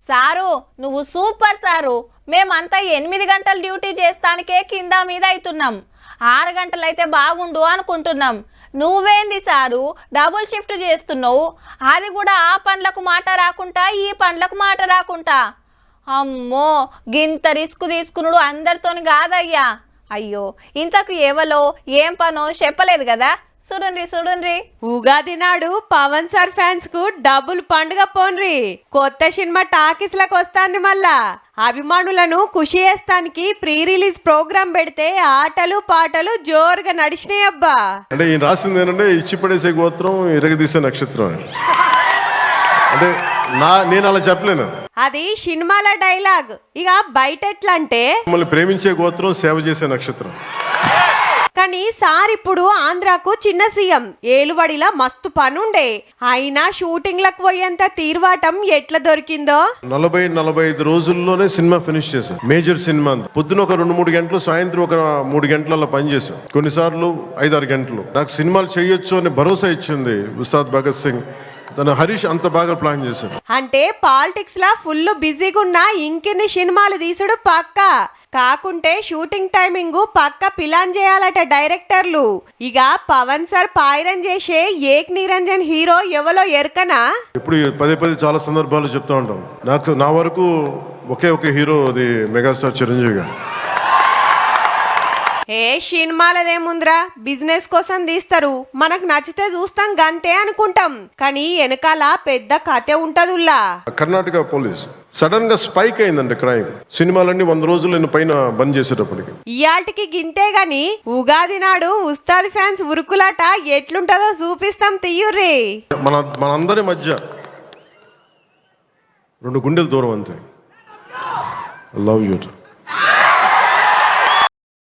Sir నువ్వు super sir. మేమంతా 8 గంటలు డ్యూటీ చేస్తానికే కింద మీద అవుతున్నాం. 6 గంటలైతే బాగుండు అనుకుంటున్నాం. నువ్వేంది సారు డబుల్ షిఫ్ట్ చేస్తున్నావు? అది కూడా ఆ పనులకు మాట రాకుండా ఈ పనులకు మాట రాకుండా. అమ్మో గింత రిస్క్ తీసుకున్నాడు అందరితోని కాదయ్యా. అయ్యో ఇంతకు ఎవలో ఏం పనో చెప్పలేదు కదా. చూడండి ఉగాది నాడు పవన్ సార్ ఫ్యాన్స్ కు డబుల్ పండుగ పోన్రి. కొత్త సినిమా టాకీస్ లకు వస్తాంది. మళ్ళా అభిమానులను ఖుషి చేస్తానికి ప్రీ రిలీజ్ ప్రోగ్రామ్ పెడితే ఆటలు పాటలు జోరుగా నడిచినాయి. అబ్బా అంటే ఈయన రాసింది ఏంటంటే ఇచ్చి పడేసే గోత్రం ఇరగదీసే నక్షత్రం అంటే నేను అలా చెప్పలేను. అది సినిమాల డైలాగ్. ఇక బయట ఎట్లా అంటే మిమ్మల్ని ప్రేమించే గోత్రం సేవ చేసే నక్షత్రం. కానీ సార్ ఇప్పుడు ఆంధ్రాకు చిన్న సీఎం ఏలువడిలా మస్తు పనుండే. అయినా షూటింగ్లకు పోయేంత తీర్వాటం ఎట్లా దొరికిందో. 40-45 రోజుల్లోనే సినిమా ఫినిష్ చేశాం. మేజర్ సినిమా పొద్దున ఒక 2-3 గంటలు, సాయంత్రం ఒక 3 గంటలలో పనిచేశాం. కొన్నిసార్లు 5-6 గంటలు. నాకు సినిమాలు చేయొచ్చు అని భరోసా ఇచ్చింది ఉస్తాద్ భగత్ సింగ్. తన హరీష్ అంత బాగా ప్లాన్ చేశాడు. అంటే పాలిటిక్స్ లా ఫుల్ బిజీగా ఉన్న ఇంకెన్ని సినిమాలు తీసుడు పక్క. కాకుంటే షూటింగ్ టైమింగ్ పక్క ప్లాన్ చేయాలట డైరెక్టర్లు. ఇక పవన్ సార్ పాయిరం చేసే ఏక్ నిరంజన్ హీరో ఎవలో ఎరకనా? ఇప్పుడు పదే చాలా సందర్భాలు చెప్తా ఉంటాం. నా వరకు ఒకే ఒక హీరో, అది మెగాస్టార్ చిరంజీవి గారు. ఏ సినిమాలదేముందిరా, బిజినెస్ కోసం తీస్తారు. మనకు నచ్చితే చూస్తాం గంతే అనుకుంటాం. కానీ వెనకాల పెద్ద కథ ఉంటదుల్లా. కర్ణాటక పోలీస్ సడన్ గా స్పైక్ అయిందండి క్రైమ్. సినిమాలన్నీ 100 రోజులు పైన బంద్ చేసేటప్పటికి. ఇయాల్టికి గింతే గాని ఉగాది నాడు ఉస్తాద్ ఫ్యాన్స్ ఉరుకులాట ఎట్లుంటదో చూపిస్తాం. తీయుర్రి. మనందరి మధ్య 2 గుండెల దూరం అంతే. I love you.